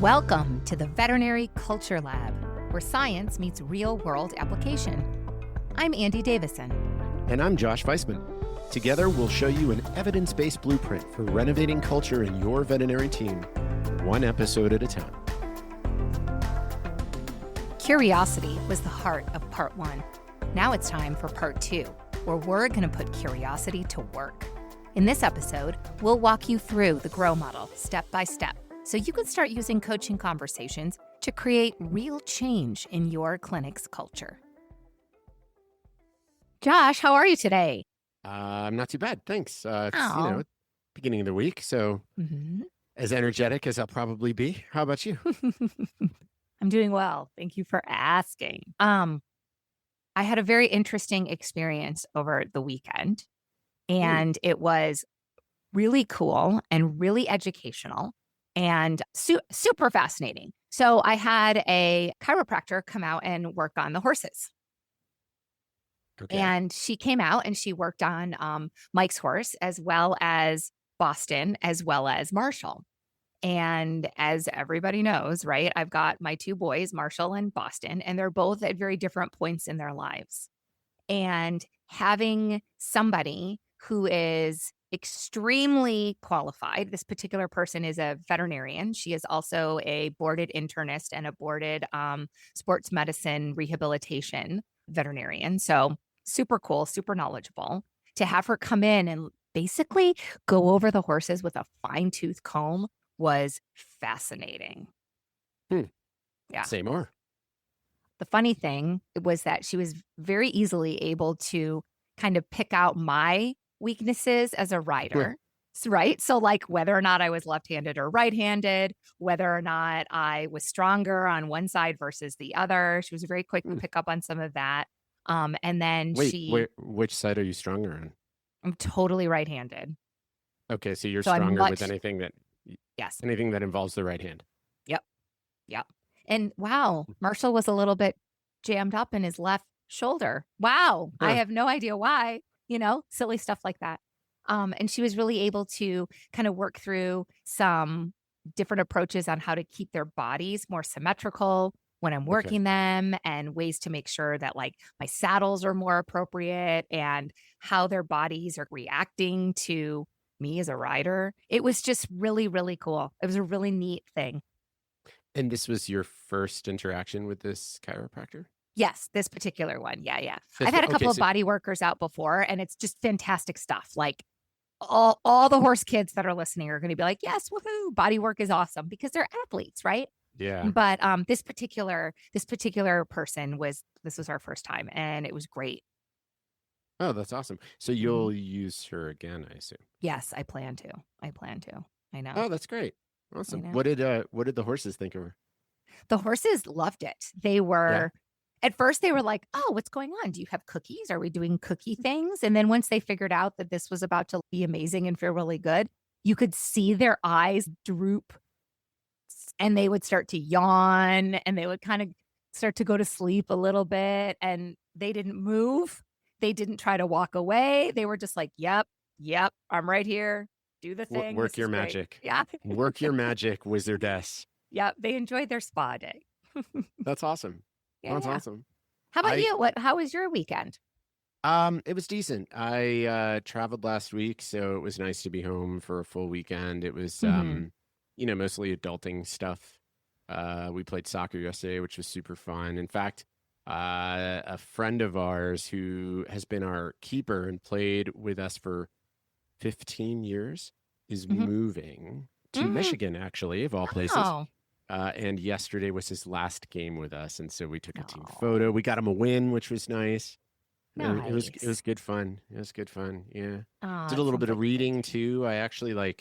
Welcome to the Veterinary Culture Lab, where science meets real-world application. I'm Andi Davison. And I'm Josh Weissman. Together, we'll show you an evidence-based blueprint for renovating culture in your veterinary team, one episode at a time. Curiosity was the heart of part one. Now it's time for part two, where we're going to put curiosity to work. In this episode, we'll walk you through the GROW model step by step, so you can start using coaching conversations to create real change in your clinic's culture. Josh, how are you today? I'm not too bad, thanks. It's, beginning of the week, so as energetic as I'll probably be. How about you? I'm doing well. Thank you for asking. I had a very interesting experience over the weekend, and it was really cool and really educational and super fascinating. So I had a chiropractor come out and work on the horses. Okay. And she came out and she worked on Mike's horse, as well as Boston, as well as Marshall. And as everybody knows, right, I've got my two boys, Marshall and Boston, and they're both at very different points in their lives. And having somebody who is extremely qualified, this particular person is a veterinarian. She is also a boarded internist and a boarded sports medicine rehabilitation veterinarian. So super cool, super knowledgeable. To have her come in and basically go over the horses with a fine-tooth comb was fascinating. Yeah. Say more. The funny thing was that she was very easily able to kind of pick out my weaknesses as a rider, right? So like whether or not I was left-handed or right-handed, whether or not I was stronger on one side versus the other. She was very quick to pick up on some of that. And then which side are you stronger on? I'm totally right-handed. Okay, so you're stronger with anything that involves the right hand. Yep. And wow, Marshall was a little bit jammed up in his left shoulder. Wow. I have no idea why, silly stuff like that. And she was really able to kind of work through some different approaches on how to keep their bodies more symmetrical when I'm working them, and ways to make sure that like my saddles are more appropriate and how their bodies are reacting to me as a rider. It was just really, really cool. It was a really neat thing. And this was your first interaction with this chiropractor? Yes, this particular one. Yeah. I've had a couple of body workers out before, and it's just fantastic stuff. Like all the horse kids that are listening are going to be like, yes, woohoo, body work is awesome, because they're athletes, right? Yeah. But this particular person this was our first time, and it was great. Oh, that's awesome. So you'll use her again, I assume. Yes, I plan to. I know. Oh, that's great. Awesome. What did the horses think of her? The horses loved it. They were, at first they were like, oh, what's going on? Do you have cookies? Are we doing cookie things? And then once they figured out that this was about to be amazing and feel really good, you could see their eyes droop, and they would start to yawn, and they would kind of start to go to sleep a little bit, and they didn't move. They didn't try to walk away. They were just like, yep, I'm right here. Do the thing. Work your magic. Yeah. Work your magic, wizardess. Yep. They enjoyed their spa day. That's awesome. That's awesome. How about you? How was your weekend? It was decent. I traveled last week, so it was nice to be home for a full weekend. It was, mostly adulting stuff. We played soccer yesterday, which was super fun. In fact, a friend of ours who has been our keeper and played with us for 15 years is moving to Michigan, actually, of all places. Oh. And yesterday was his last game with us, and so we took a team photo. We got him a win, which was nice. Nice. It was good fun. Yeah. Oh, Did a little bit of reading too. I actually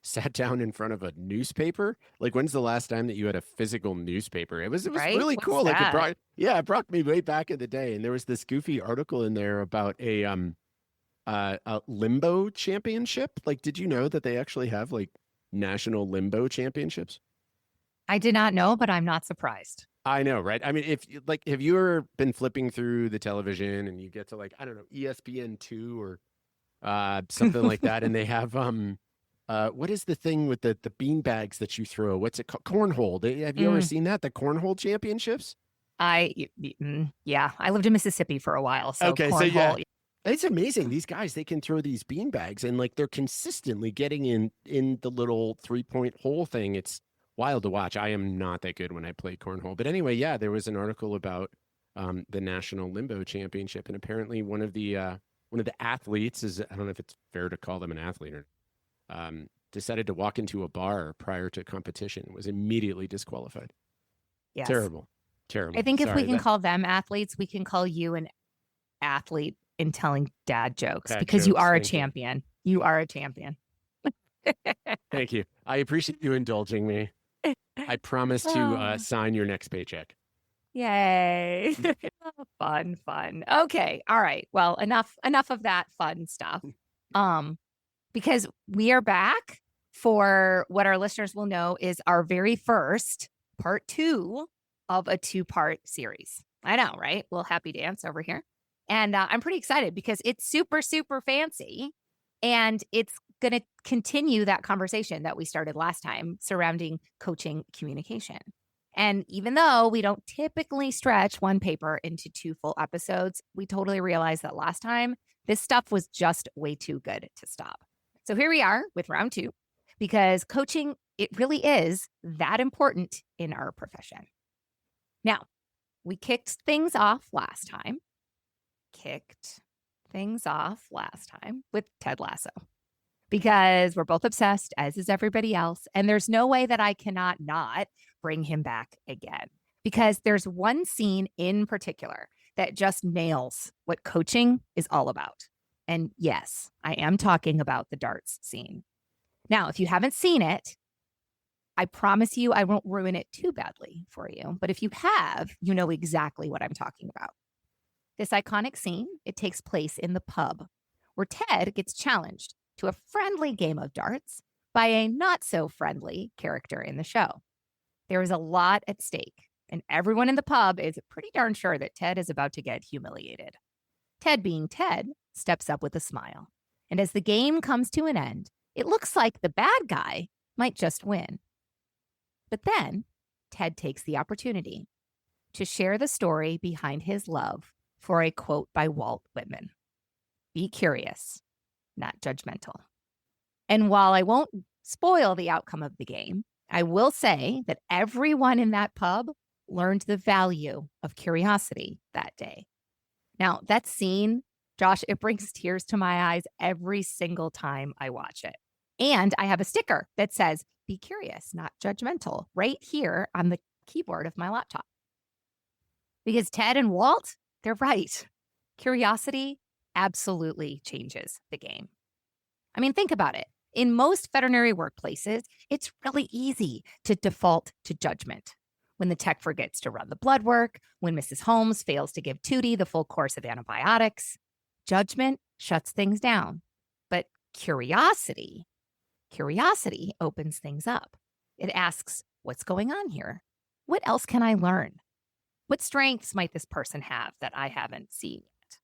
sat down in front of a newspaper. Like, when's the last time that you had a physical newspaper? It was Right? really What's cool. that? It brought me way back in the day. And there was this goofy article in there about a limbo championship. Like, did you know that they actually have national limbo championships? I did not know, but I'm not surprised. I know, right? I mean, have you ever been flipping through the television and you get to ESPN2 or something like that, and they have what is the thing with the bean bags that you throw? What's it called? Cornhole. Have you ever Mm, seen that? The cornhole championships? yeah, I lived in Mississippi for a while, so Okay, so yeah, cornhole. it's amazing. These guys, they can throw these bean bags and like they're consistently getting in the little 3-point hole thing. It's wild to watch. I am not that good when I play cornhole. But anyway, yeah, there was an article about the National Limbo Championship, and apparently one of the athletes is, I don't know if it's fair to call them an athlete or decided to walk into a bar prior to competition, was immediately disqualified. Yes. Terrible. I Terrible. think if we Sorry, can that call them athletes, we can call you an athlete in telling dad jokes bad because you jokes. are a Thank you. champion. You are a champion. Thank you. I appreciate you indulging me. I promise to Oh, sign your next paycheck. yay. Oh, fun, fun. Okay. All right. Well, enough of that fun stuff. Um, because we are back for what our listeners will know is our very first part 2 of a 2-part series. I know, right? Little happy dance over here. And I'm pretty excited because it's super, super fancy. And it's going to continue that conversation that we started last time surrounding coaching communication. And even though we don't typically stretch one paper into 2 full episodes, we totally realized that last time this stuff was just way too good to stop. So here we are with round 2, because coaching, it really is that important in our profession. Now, we kicked things off last time with Ted Lasso, because we're both obsessed, as is everybody else. And there's no way that I cannot not bring him back again, because there's one scene in particular that just nails what coaching is all about. And yes, I am talking about the darts scene. Now, if you haven't seen it, I promise you I won't ruin it too badly for you. But if you have, you know exactly what I'm talking about. This iconic scene, it takes place in the pub, where Ted gets challenged to a friendly game of darts by a not so friendly character in the show. There is a lot at stake, and everyone in the pub is pretty darn sure that Ted is about to get humiliated. Ted, being Ted, steps up with a smile. And as the game comes to an end, it looks like the bad guy might just win. But then Ted takes the opportunity to share the story behind his love for a quote by Walt Whitman: "Be curious, not judgmental." And while I won't spoil the outcome of the game, I will say that everyone in that pub learned the value of curiosity that day. Now, that scene, Josh, it brings tears to my eyes every single time I watch it. And I have a sticker that says, "Be curious, not judgmental," right here on the keyboard of my laptop. Because Ted and Walt, they're right. Curiosity absolutely changes the game. I mean, think about it. In most veterinary workplaces, it's really easy to default to judgment. When the tech forgets to run the blood work, when Mrs. Holmes fails to give Tootie the full course of antibiotics, judgment shuts things down. But curiosity opens things up. It asks, what's going on here? What else can I learn? What strengths might this person have that I haven't seen yet?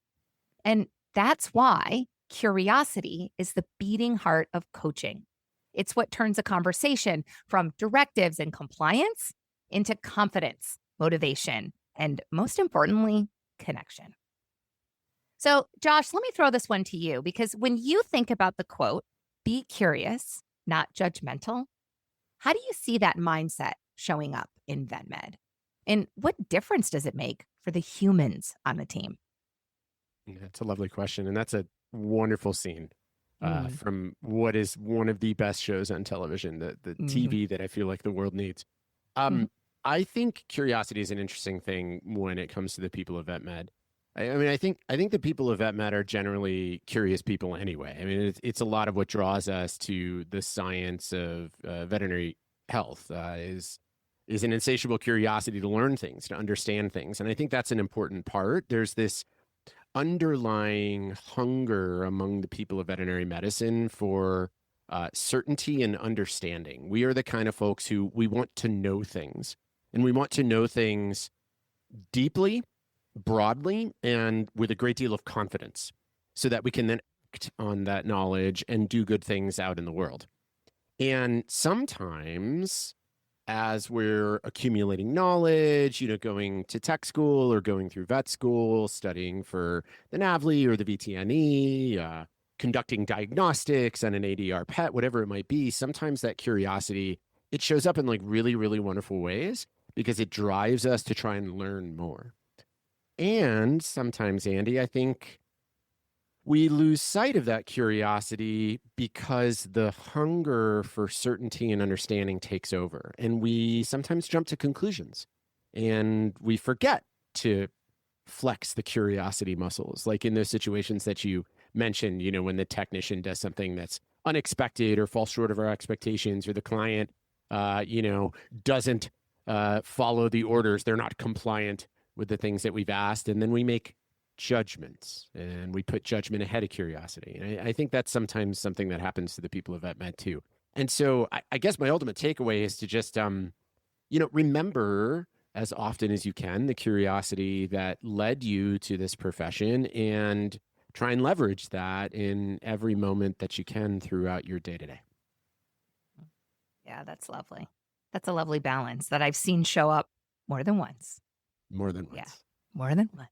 And that's why curiosity is the beating heart of coaching. It's what turns a conversation from directives and compliance into confidence, motivation, and most importantly, connection. So, Josh, let me throw this one to you, because when you think about the quote, "Be curious, not judgmental," how do you see that mindset showing up in VetMed? And what difference does it make for the humans on the team? That's a lovely question. And that's a wonderful scene Mm, from what is one of the best shows on television, the mhm, TV that I feel like the world needs. mhm, I think curiosity is an interesting thing when it comes to the people of VetMed. I mean, I think the people of VetMed are generally curious people anyway. I mean, it's a lot of what draws us to the science of veterinary health is an insatiable curiosity to learn things, to understand things, and I think that's an important part. There's this underlying hunger among the people of veterinary medicine for certainty and understanding. We are the kind of folks who we want to know things, and we want to know things deeply, broadly, and with a great deal of confidence so that we can then act on that knowledge and do good things out in the world. And sometimes as we're accumulating knowledge, going to tech school or going through vet school, studying for the NAVLE or the VTNE, conducting diagnostics on an ADR pet, whatever it might be, sometimes that curiosity, it shows up in like really, really wonderful ways because it drives us to try and learn more. And sometimes, Andy, I think we lose sight of that curiosity because the hunger for certainty and understanding takes over. And we sometimes jump to conclusions and we forget to flex the curiosity muscles. Like in those situations that you mentioned, when the technician does something that's unexpected or falls short of our expectations, or the client, doesn't follow the orders, they're not compliant with the things that we've asked. And then we make judgments and we put judgment ahead of curiosity. And I think that's sometimes something that happens to the people of vet med too. And so I guess my ultimate takeaway is to just, remember as often as you can the curiosity that led you to this profession, and try and leverage that in every moment that you can throughout your day to day. Yeah, that's lovely. That's a lovely balance that I've seen show up more than once. More than once. Yeah, more than once.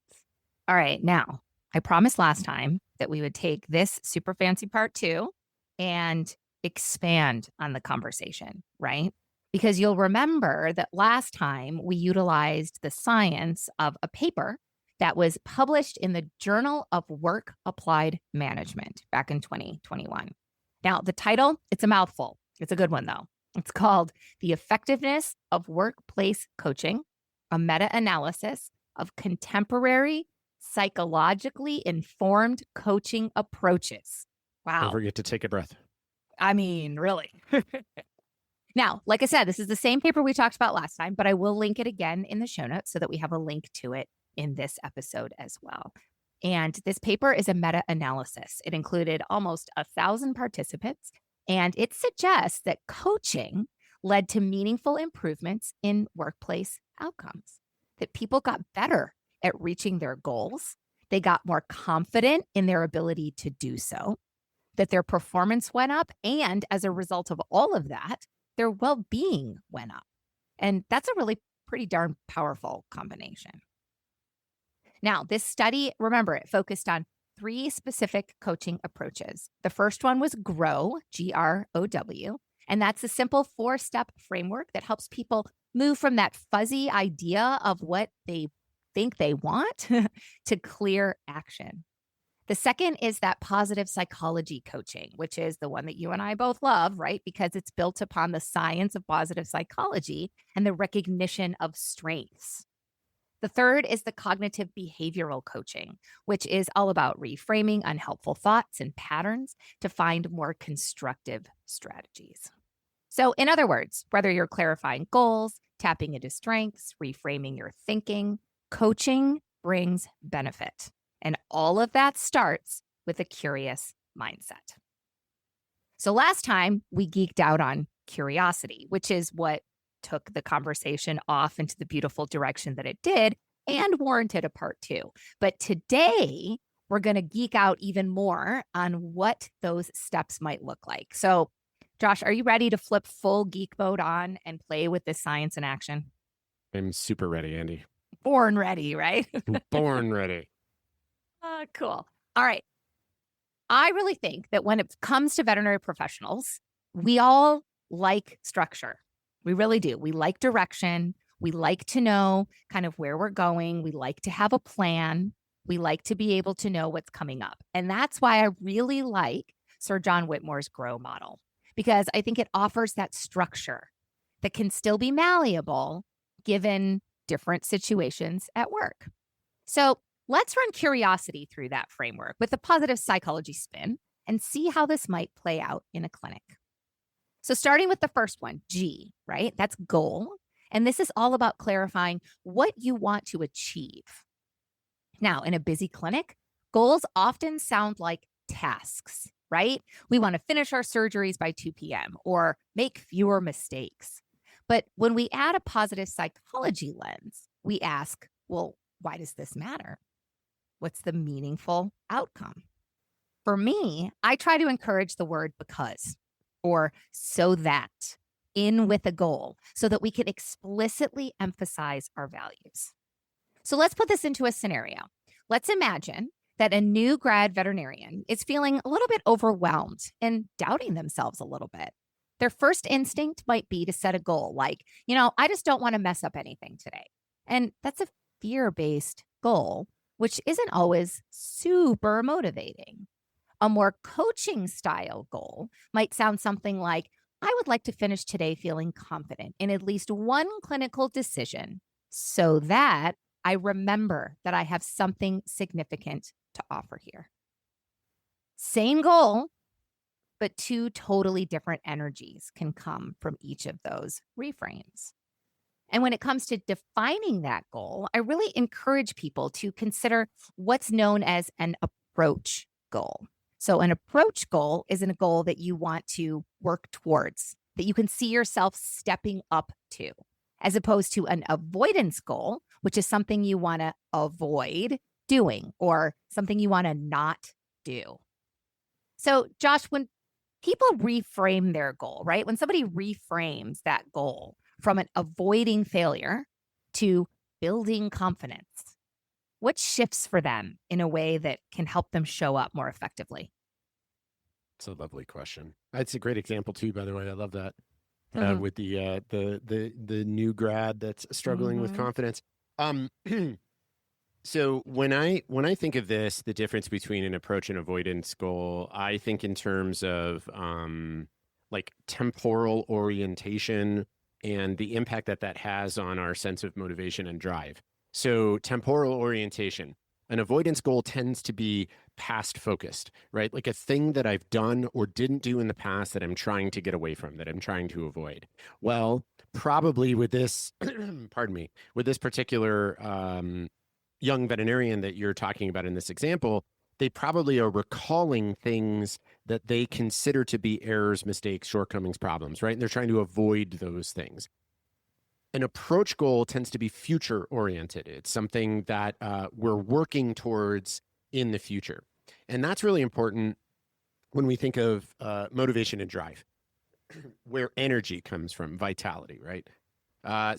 All right. Now, I promised last time that we would take this super fancy part 2 and expand on the conversation, right? Because you'll remember that last time we utilized the science of a paper that was published in the Journal of Work Applied Management back in 2021. Now, the title, it's a mouthful. It's a good one, though. It's called The Effectiveness of Workplace Coaching, a meta-analysis of contemporary psychologically informed coaching approaches. Wow. Don't forget to take a breath. I mean, really. Now, like I said, this is the same paper we talked about last time, but I will link it again in the show notes so that we have a link to it in this episode as well. And this paper is a meta-analysis. It included almost 1,000 participants, and it suggests that coaching led to meaningful improvements in workplace outcomes, that people got better at reaching their goals. They got more confident in their ability to do so, that their performance went up, and as a result of all of that, their well-being went up. And that's a really pretty darn powerful combination. Now, this study, remember, it focused on 3 specific coaching approaches. The first one was GROW, G-R-O-W, and that's a simple 4-step framework that helps people move from that fuzzy idea of what they think they want to clear action. The second is that positive psychology coaching, which is the one that you and I both love, right? Because it's built upon the science of positive psychology and the recognition of strengths. The third is the cognitive behavioral coaching, which is all about reframing unhelpful thoughts and patterns to find more constructive strategies. So, in other words, whether you're clarifying goals, tapping into strengths, reframing your thinking, coaching brings benefit. And all of that starts with a curious mindset. So last time we geeked out on curiosity, which is what took the conversation off into the beautiful direction that it did and warranted a part 2. But today we're going to geek out even more on what those steps might look like. So Josh, are you ready to flip full geek mode on and play with this science in action? I'm super ready, Andy. Born ready, right? Born ready. Cool. All right. I really think that when it comes to veterinary professionals, we all like structure. We really do. We like direction. We like to know kind of where we're going. We like to have a plan. We like to be able to know what's coming up. And that's why I really like Sir John Whitmore's GROW model, because I think it offers that structure that can still be malleable given different situations at work. So let's run curiosity through that framework with a positive psychology spin and see how this might play out in a clinic. So starting with the first one, G, right? That's goal. And this is all about clarifying what you want to achieve. Now, in a busy clinic, goals often sound like tasks, right? We want to finish our surgeries by 2 p.m. or make fewer mistakes. But when we add a positive psychology lens, we ask, well, why does this matter? What's the meaningful outcome? For me, I try to encourage the word because. or so that, in with a goal, so that we can explicitly emphasize our values. So let's put this into a scenario. Let's imagine that a new grad veterinarian is feeling a little bit overwhelmed and doubting themselves a little bit. Their first instinct might be to set a goal like, I just don't want to mess up anything today. And that's a fear based goal, which isn't always super motivating. A more coaching style goal might sound something like, I would like to finish today feeling confident in at least one clinical decision so that I remember that I have something significant to offer here. Same goal, but two totally different energies can come from each of those reframes. And when it comes to defining that goal, I really encourage people to consider what's known as an approach goal. So, an approach goal is a goal that you want to work towards, that you can see yourself stepping up to, as opposed to an avoidance goal, which is something you want to avoid doing or something you want to not do. So, Josh, when people reframe their goal, right? When somebody reframes that goal from an avoiding failure to building confidence, what shifts for them in a way that can help them show up more effectively? It's a lovely question. It's a great example too, by the way. I love that. Mhm. With the new grad that's struggling with Mhm. confidence. Um, so when I think of this, the difference between an approach and avoidance goal, I think in terms of like temporal orientation and the impact that that has on our sense of motivation and drive. So temporal orientation, an avoidance goal tends to be past focused, right? Like a thing that I've done or didn't do in the past that I'm trying to get away from, that I'm trying to avoid. Well, probably with this, pardon me, with this particular young veterinarian that you're talking about in this example, they probably are recalling things that they consider to be errors, mistakes, shortcomings, problems, right? And they're trying to avoid those things. An approach goal tends to be future oriented. It's something that we're working towards in the future. And that's really important when we think of motivation and drive, where energy comes from, vitality, right?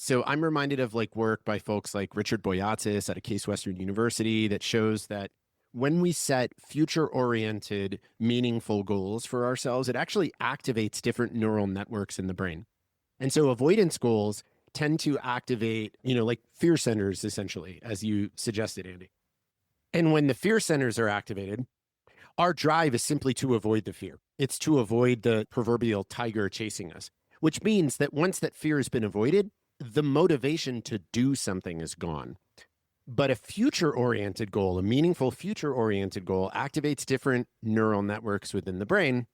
So I'm reminded of like work by folks like Richard Boyatzis at a Case Western University that shows that when we set future oriented, meaningful goals for ourselves, it actually activates different neural networks in the brain. And so avoidance goals tend to activate, like fear centers, essentially, as you suggested, Andy. And when the fear centers are activated, our drive is simply to avoid the fear. It's to avoid the proverbial tiger chasing us, which means that once that fear has been avoided, the motivation to do something is gone. But a future oriented goal, a meaningful future oriented goal, activates different neural networks within the brain,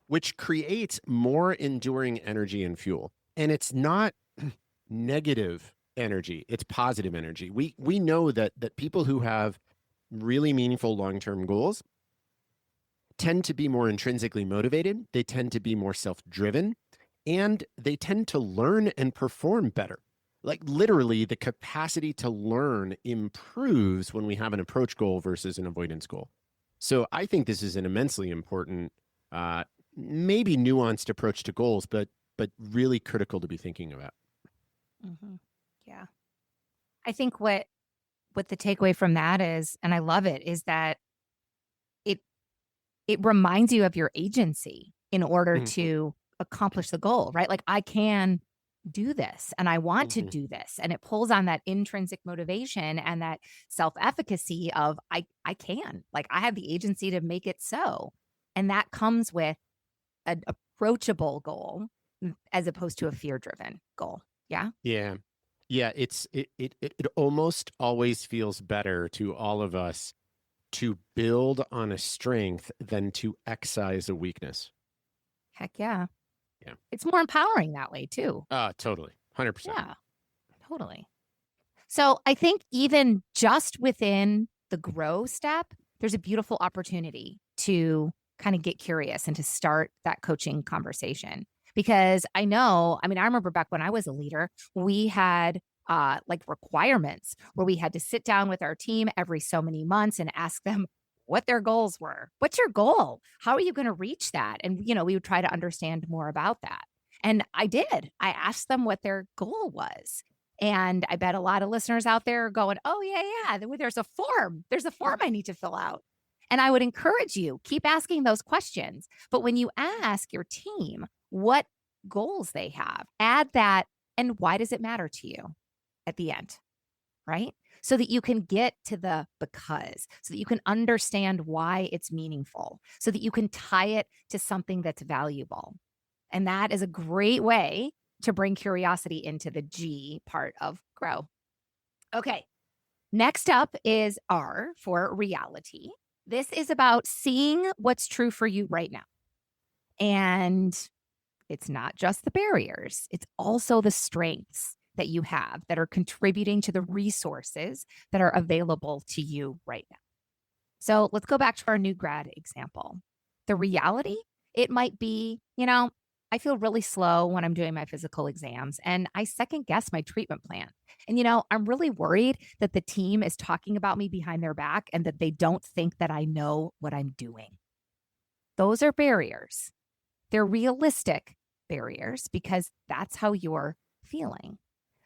which creates more enduring energy and fuel. And it's not negative energy, it's positive energy. We know that people who have really meaningful long-term goals tend to be more intrinsically motivated, they tend to be more self-driven, and they tend to learn and perform better. Like literally, the capacity to learn improves when we have an approach goal versus an avoidance goal. So I think this is an immensely important, maybe nuanced approach to goals, but really critical to be thinking about. Mhm. Yeah. I think what the takeaway from that is, and I love it, is that it it reminds you of your agency in order Mhm, to accomplish the goal, right? Like I can do this and I want to mhm. do this. And it pulls on that intrinsic motivation and that self-efficacy of I can. Like I have the agency to make it so. And that comes with an approachable goal as opposed to a fear-driven goal. Yeah. Yeah. Yeah, it almost always feels better to all of us to build on a strength than to excise a weakness. Heck yeah. Yeah. It's more empowering that way too. Totally. 100%. Yeah, totally. So I think even just within the grow step, there's a beautiful opportunity to kind of get curious and to start that coaching conversation. Because I remember back when I was a leader, we had like requirements where we had to sit down with our team every so many months and ask them, what their goals were. What's your goal? How are you going to reach that? And, we would try to understand more about that. And I did. I asked them what their goal was. And I bet a lot of listeners out there are going, oh, yeah. There's a form. There's a form I need to fill out. And I would encourage you, keep asking those questions. But when you ask your team what goals they have, add that, and why does it matter to you at the end, right? So that you can get to the because, so that you can understand why it's meaningful, so that you can tie it to something that's valuable. And that is a great way to bring curiosity into the G part of grow. Okay. Next up is R for reality. This is about seeing what's true for you right now. And it's not just the barriers, it's also the strengths that you have that are contributing to the resources that are available to you right now. So let's go back to our new grad example. The reality, it might be, I feel really slow when I'm doing my physical exams and I second guess my treatment plan. And, I'm really worried that the team is talking about me behind their back and that they don't think that I know what I'm doing. Those are barriers. They're realistic barriers because that's how you're feeling.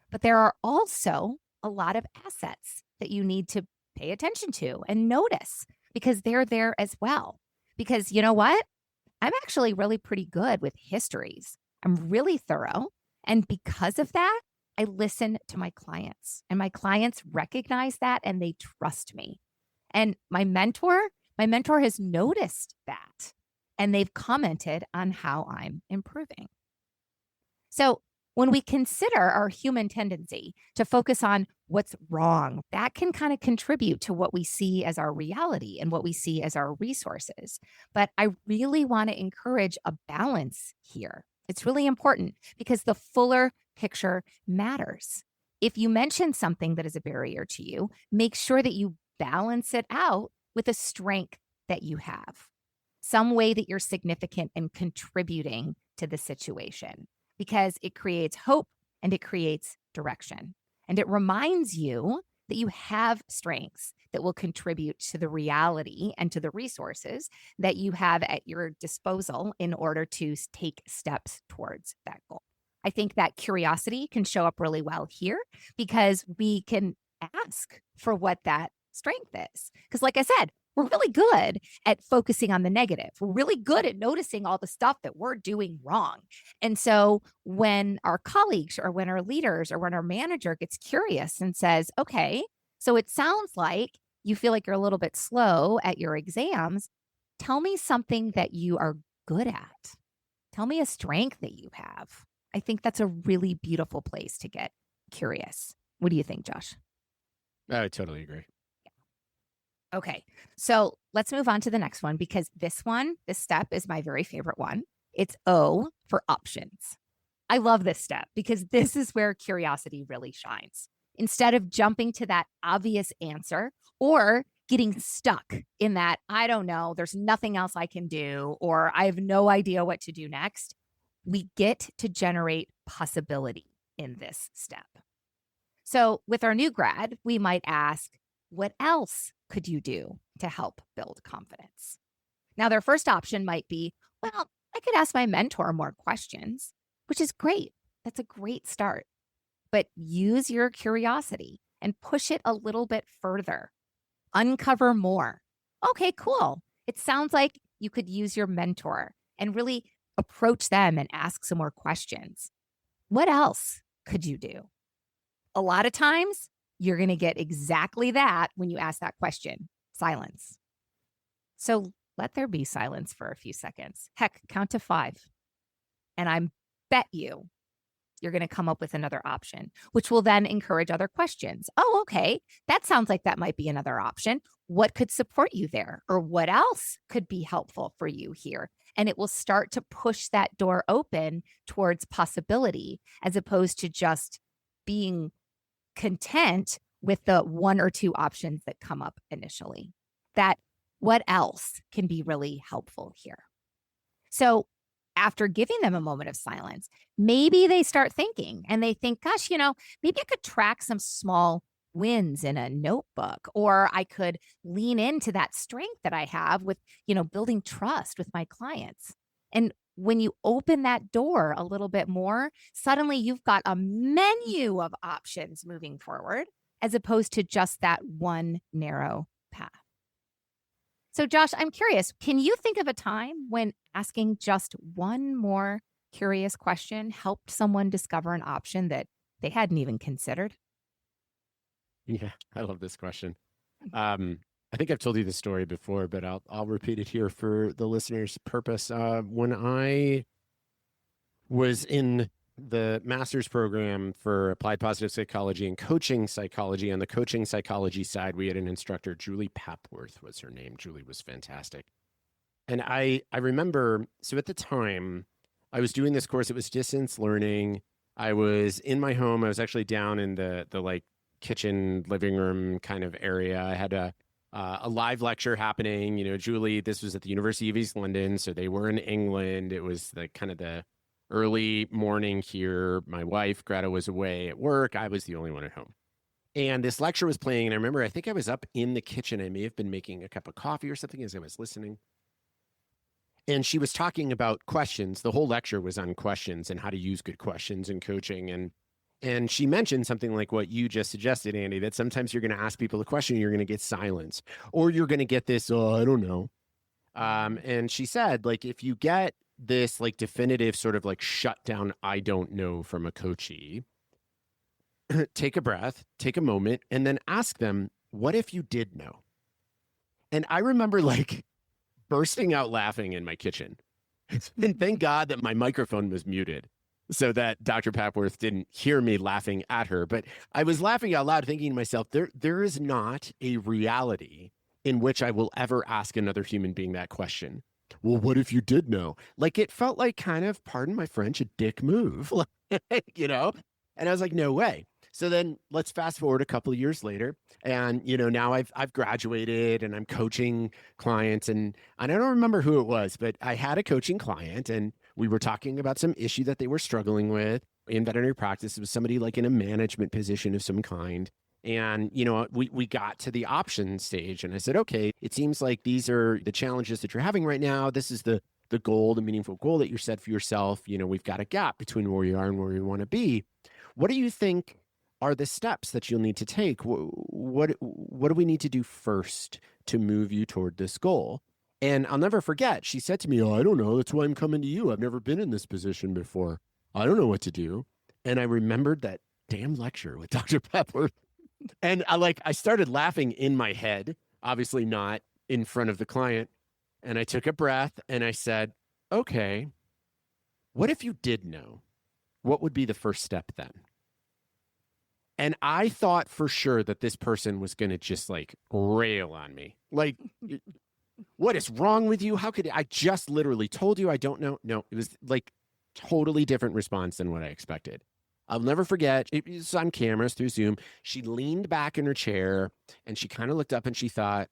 But there are also a lot of assets that you need to pay attention to and notice because they're there as well. Because you know what? I'm actually really pretty good with histories. I'm really thorough. And because of that, I listen to my clients and my clients recognize that and they trust me. And my mentor has noticed that and they've commented on how I'm improving. So when we consider our human tendency to focus on what's wrong, that can kind of contribute to what we see as our reality and what we see as our resources. But I really want to encourage a balance here. It's really important because the fuller picture matters. If you mention something that is a barrier to you, make sure that you balance it out with a strength that you have, some way that you're significant and contributing to the situation, because it creates hope and it creates direction. And it reminds you that you have strengths that will contribute to the reality and to the resources that you have at your disposal in order to take steps towards that goal. I think that curiosity can show up really well here because we can ask for what that strength is. Because like I said, we're really good at focusing on the negative. We're really good at noticing all the stuff that we're doing wrong. And so when our colleagues or when our leaders or when our manager gets curious and says, okay, so it sounds like you feel like you're a little bit slow at your exams. Tell me something that you are good at. Tell me a strength that you have. I think that's a really beautiful place to get curious. What do you think, Josh? I totally agree. Okay, so let's move on to the next one because this step is my very favorite one. It's O for options. I love this step because this is where curiosity really shines. Instead of jumping to that obvious answer or getting stuck in that, I don't know, there's nothing else I can do, or I have no idea what to do next, we get to generate possibility in this step. So with our new grad, we might ask, what else could you do to help build confidence? Now, their first option might be, well, I could ask my mentor more questions, which is great. That's a great start. But use your curiosity and push it a little bit further. Uncover more. Okay, cool. It sounds like you could use your mentor and really approach them and ask some more questions. What else could you do? A lot of times, you're going to get exactly that when you ask that question, silence. So let there be silence for a few seconds. Heck, count to 5. And I bet you're going to come up with another option, which will then encourage other questions. Oh, okay. That sounds like that might be another option. What could support you there? Or what else could be helpful for you here? And it will start to push that door open towards possibility as opposed to just being content with the 1 or 2 options that come up initially. That what else can be really helpful here? So after giving them a moment of silence, maybe they start thinking and they think, gosh, maybe I could track some small wins in a notebook, or I could lean into that strength that I have with, building trust with my clients. And when you open that door a little bit more, suddenly you've got a menu of options moving forward as opposed to just that one narrow path. So, Josh, I'm curious, can you think of a time when asking just one more curious question helped someone discover an option that they hadn't even considered? Yeah, I love this question. I think I've told you the story before, but I'll repeat it here for the listeners' purpose. When I was in the master's program for applied positive psychology and coaching psychology, on the coaching psychology side, we had an instructor, Julie Papworth was her name. Julie was fantastic. And I remember, so at the time, I was doing this course. It was distance learning. I was in my home. I was actually down in the like kitchen, living room kind of area. I had a live lecture happening. Julie, this was at the University of East London, so they were in England. It was the kind of the early morning here. My wife, Greta, was away at work. I was the only one at home. And this lecture was playing. And I remember, I think I was up in the kitchen. I may have been making a cup of coffee or something as I was listening. And she was talking about questions. The whole lecture was on questions and how to use good questions in coaching. And she mentioned something like what you just suggested, Andy, that sometimes you're going to ask people a question, and you're going to get silence, or you're going to get this, oh, I don't know. And she said, like, if you get this like definitive sort of like shut down, I don't know from a coachee, take a breath, take a moment, and then ask them, what if you did know? And I remember like bursting out laughing in my kitchen. And thank God that my microphone was muted so that Dr. Papworth didn't hear me laughing at her. But I was laughing out loud, thinking to myself, there is not a reality in which I will ever ask another human being that question. Well, what if you did know? Like, it felt like kind of, pardon my French, a dick move, And I was like, no way. So then let's fast forward a couple of years later. And, now I've graduated and I'm coaching clients, and I don't remember who it was, but I had a coaching client and we were talking about some issue that they were struggling with in veterinary practice. It was somebody like in a management position of some kind. And, we got to the option stage, and I said, okay, it seems like these are the challenges that you're having right now. This is the goal, the meaningful goal that you set for yourself. We've got a gap between where you are and where you want to be. What do you think are the steps that you'll need to take? What do we need to do first to move you toward this goal? And I'll never forget, she said to me, oh, I don't know. That's why I'm coming to you. I've never been in this position before. I don't know what to do. And I remembered that damn lecture with Dr. Pepper. And I started laughing in my head, obviously not in front of the client. And I took a breath and I said, okay, what if you did know? What would be the first step then? And I thought for sure that this person was going to just like rail on me. Like, what is wrong with you? How could I just literally told you I don't know? No, it was like totally different response than what I expected. I'll never forget, it was on cameras through Zoom. She leaned back in her chair and she kind of looked up and she thought,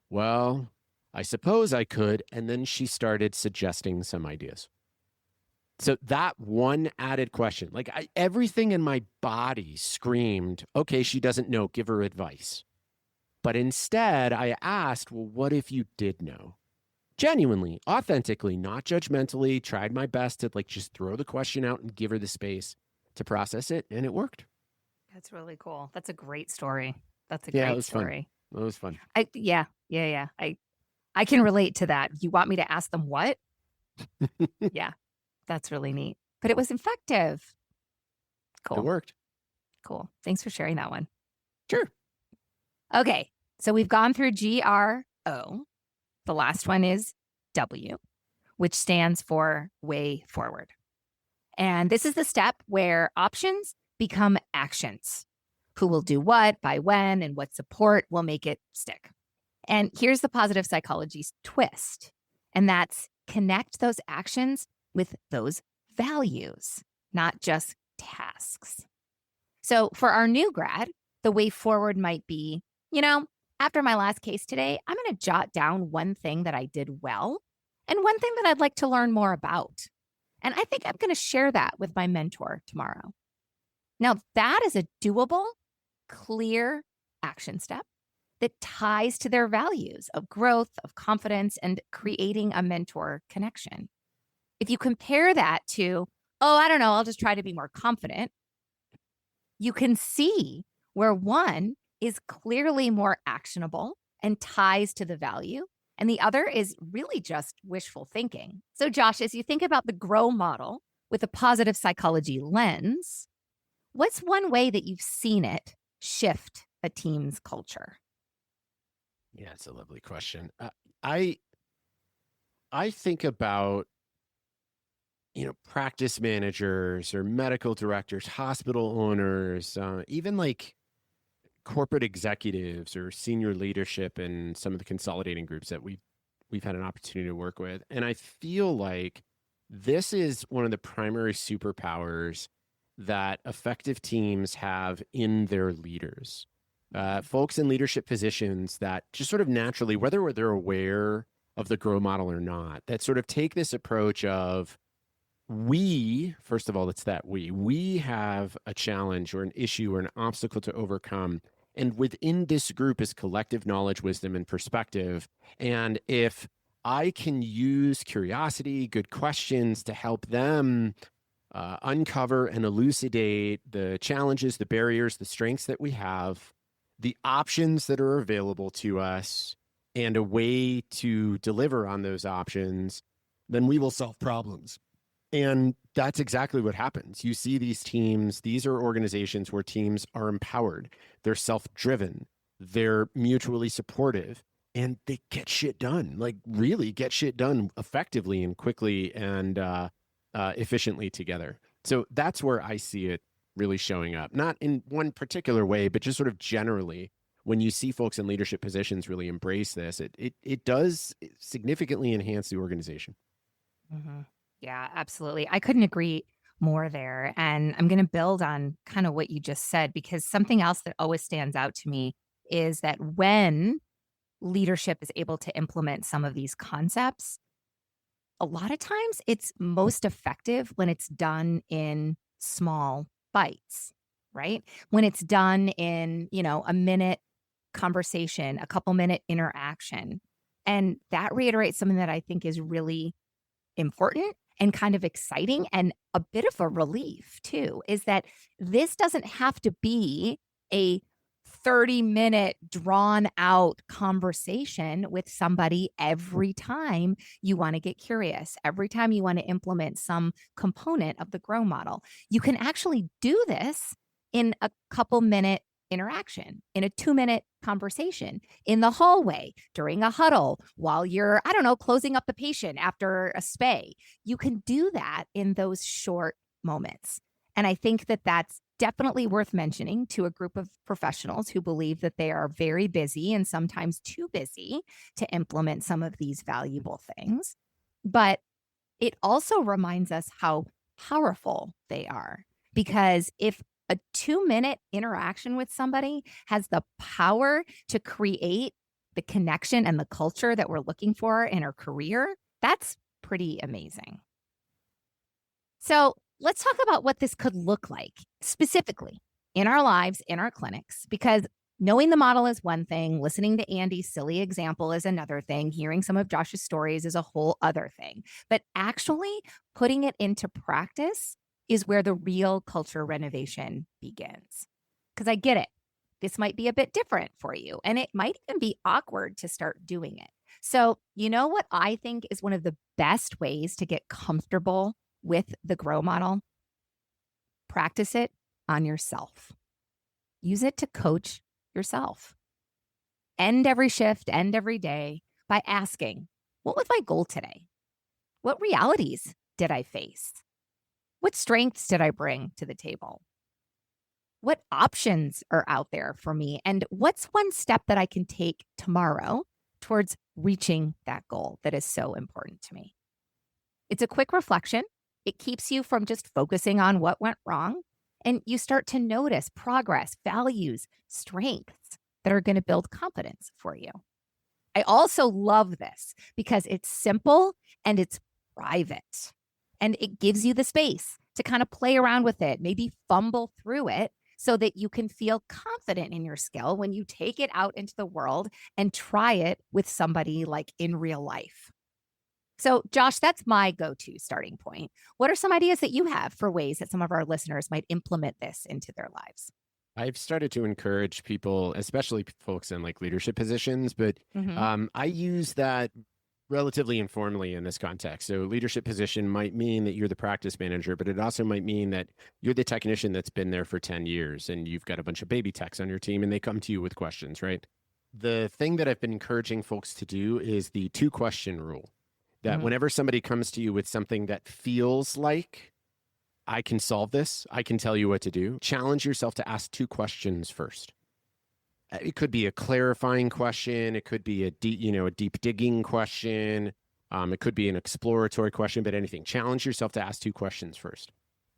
well, I suppose I could. And then she started suggesting some ideas. So that one added question, like everything in my body screamed, okay, she doesn't know, give her advice. But instead I asked, well, what if you did know? Genuinely, authentically, not judgmentally, tried my best to like just throw the question out and give her the space to process it. And it worked. That's really cool. That's a great story. That's a Yeah, it great was story. Fun. It was fun. Yeah. I can relate to that. You want me to ask them what? Yeah. That's really neat. But it was effective. Cool. It worked. Cool. Thanks for sharing that one. Sure. Okay. So we've gone through GRO. The last one is W, which stands for way forward. And this is the step where options become actions. Who will do what, by when, and what support will make it stick. And here's the positive psychology's twist. And that's connect those actions with those values, not just tasks. So for our new grad, the way forward might be, after my last case today, I'm going to jot down one thing that I did well and one thing that I'd like to learn more about. And I think I'm going to share that with my mentor tomorrow. Now, that is a doable clear action step that ties to their values of growth, of confidence, and creating a mentor connection. If you compare that to, oh, I don't know, I'll just try to be more confident, you can see where one is clearly more actionable and ties to the value, and the other is really just wishful thinking. So, Josh, as you think about the GROW model with a positive psychology lens, what's one way that you've seen it shift a team's culture? Yeah, it's a lovely question. I I think about, practice managers or medical directors, hospital owners, even like corporate executives or senior leadership in some of the consolidating groups that we've had an opportunity to work with. And I feel like this is one of the primary superpowers that effective teams have in their leaders. Folks in leadership positions that just sort of naturally, whether they're aware of the GROW model or not, that sort of take this approach of first of all, it's that we have a challenge or an issue or an obstacle to overcome. And within this group is collective knowledge, wisdom, and perspective. And if I can use curiosity, good questions to help them uncover and elucidate the challenges, the barriers, the strengths that we have, the options that are available to us, and a way to deliver on those options, then we will solve problems. And that's exactly what happens. You see these teams, these are organizations where teams are empowered, they're self driven, they're mutually supportive, and they get shit done, like really get shit done effectively and quickly and efficiently together. So that's where I see it really showing up, not in one particular way, but just sort of generally. When you see folks in leadership positions really embrace this, it does significantly enhance the organization. Mhm. Yeah, absolutely. I couldn't agree more there. And I'm going to build on kind of what you just said, because something else that always stands out to me is that when leadership is able to implement some of these concepts, a lot of times it's most effective when it's done in small bites, right? When it's done in, a minute conversation, a couple minute interaction. And that reiterates something that I think is really important and kind of exciting and a bit of a relief too, is that this doesn't have to be a 30-minute drawn out conversation with somebody every time you want to get curious, every time you want to implement some component of the GROW model. You can actually do this in a couple minute interaction, in a 2-minute conversation, in the hallway, during a huddle, while you're, I don't know, closing up the patient after a spay. You can do that in those short moments. And I think that that's definitely worth mentioning to a group of professionals who believe that they are very busy and sometimes too busy to implement some of these valuable things. But it also reminds us how powerful they are. Because if a 2-minute interaction with somebody has the power to create the connection and the culture that we're looking for in our career, that's pretty amazing. So let's talk about what this could look like specifically in our lives, in our clinics, because knowing the model is one thing, listening to Andy's silly example is another thing, hearing some of Josh's stories is a whole other thing. But actually putting it into practice is where the real culture renovation begins. Because I get it. This might be a bit different for you, and it might even be awkward to start doing it. So, you know what I think is one of the best ways to get comfortable with the GROW model? Practice it on yourself. Use it to coach yourself. End every shift, end every day by asking, what was my goal today? What realities did I face? What strengths did I bring to the table? What options are out there for me? And what's one step that I can take tomorrow towards reaching that goal that is so important to me? It's a quick reflection. It keeps you from just focusing on what went wrong, and you start to notice progress, values, strengths that are going to build confidence for you. I also love this because it's simple and it's private, and it gives you the space to kind of play around with it, maybe fumble through it so that you can feel confident confident in your skill when you take it out into the world and try it with somebody like in real life. So, Josh, that's my go-to starting point. What are some ideas that you have for ways that some of our listeners might implement this into their lives? I've started to encourage people, especially folks in like leadership positions, but Mm-hmm. I use that relatively informally in this context. So, leadership position might mean that you're the practice manager, but it also might mean that you're the technician that's been there for 10 years and you've got a bunch of baby techs on your team and they come to you with questions, right? The thing that I've been encouraging folks to do is the 2-question rule, that Mm-hmm. whenever somebody comes to you with something that feels like I can solve this, I can tell you what to do, challenge yourself to ask 2 questions first. It could be a clarifying question. It could be a deep digging question. It could be an exploratory question, but anything. Challenge yourself to ask 2 questions first.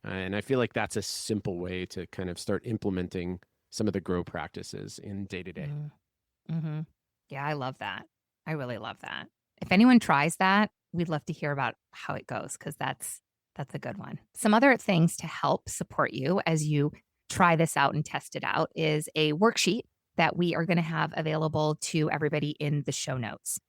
And I feel like that's a simple way to kind of start implementing some of the grow practices in day to day. Mm-hmm. Yeah, I love that. I really love that. If anyone tries that, we'd love to hear about how it goes because that's a good one. Some other things to help support you as you try this out and test it out is a worksheet that we are going to have available to everybody in the show notes.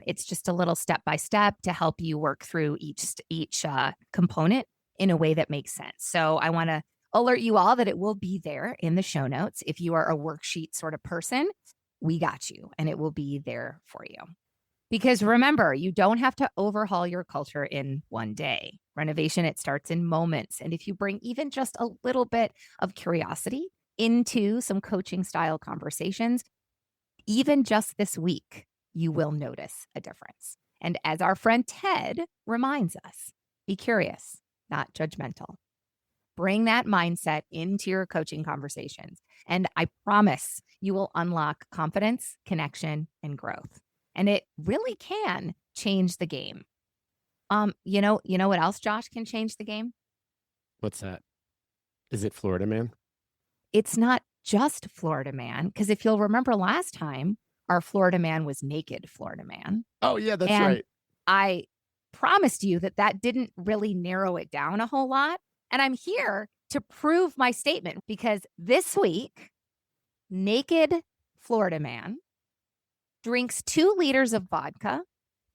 It's just a little step by step to help you work through each component in a way that makes sense. So I want to alert you all that it will be there in the show notes. If you are a worksheet sort of person, we got you, and it will be there for you. Because remember, you don't have to overhaul your culture in one day. Renovation, it starts in moments. And if you bring even just a little bit of curiosity into some coaching style conversations, even just this week, you will notice a difference. And as our friend Ted reminds us, be curious, not judgmental. Bring that mindset into your coaching conversations. And I promise you will unlock confidence, connection, and growth. And it really can change the game. You know what else, Josh, can change the game? What's that? Is it Florida Man? It's not just Florida Man, because if you'll remember last time, our Florida Man was naked Florida Man. Oh, yeah, that's And right. I promised you that didn't really narrow it down a whole lot. And I'm here to prove my statement because this week, naked Florida Man drinks 2 liters of vodka,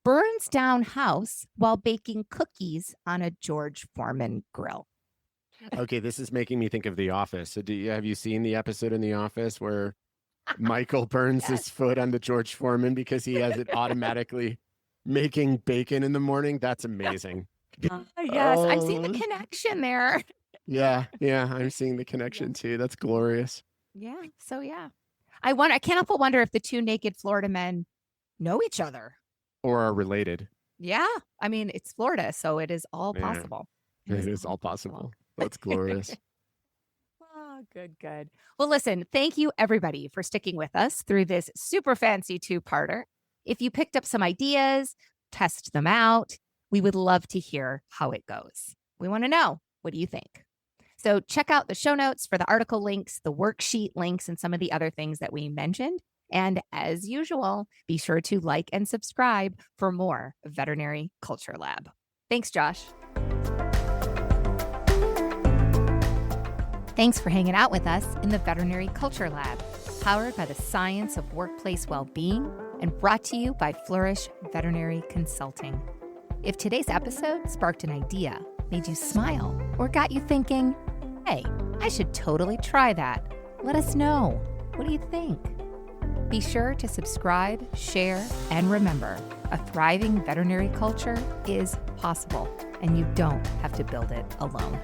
burns down house while baking cookies on a George Foreman grill. Okay, this is making me think of The Office. So have you seen the episode in The Office where Michael burns his foot on the George Foreman because he has it automatically making bacon in the morning? That's amazing. Yes, I'm seeing the Oh, connection there. yeah, I'm seeing the connection too. That's glorious. Yeah, so yeah. I can't help but wonder if the 2 naked Florida men know each other. Or are related. Yeah, I mean, it's Florida, so it is all Yeah, possible. it is all possible. That's glorious. Oh, good. Well, listen, thank you everybody for sticking with us through this super fancy 2-parter. If you picked up some ideas, test them out, we would love to hear how it goes. We want to know, what do you think? So check out the show notes for the article links, the worksheet links, and some of the other things that we mentioned. And as usual, be sure to like and subscribe for more Veterinary Culture Lab. Thanks, Josh. Thanks for hanging out with us in the Veterinary Culture Lab, powered by the science of workplace well-being and brought to you by Flourish Veterinary Consulting. If today's episode sparked an idea, made you smile, or got you thinking, hey, I should totally try that, let us know. What do you think? Be sure to subscribe, share, and remember, a thriving veterinary culture is possible, and you don't have to build it alone.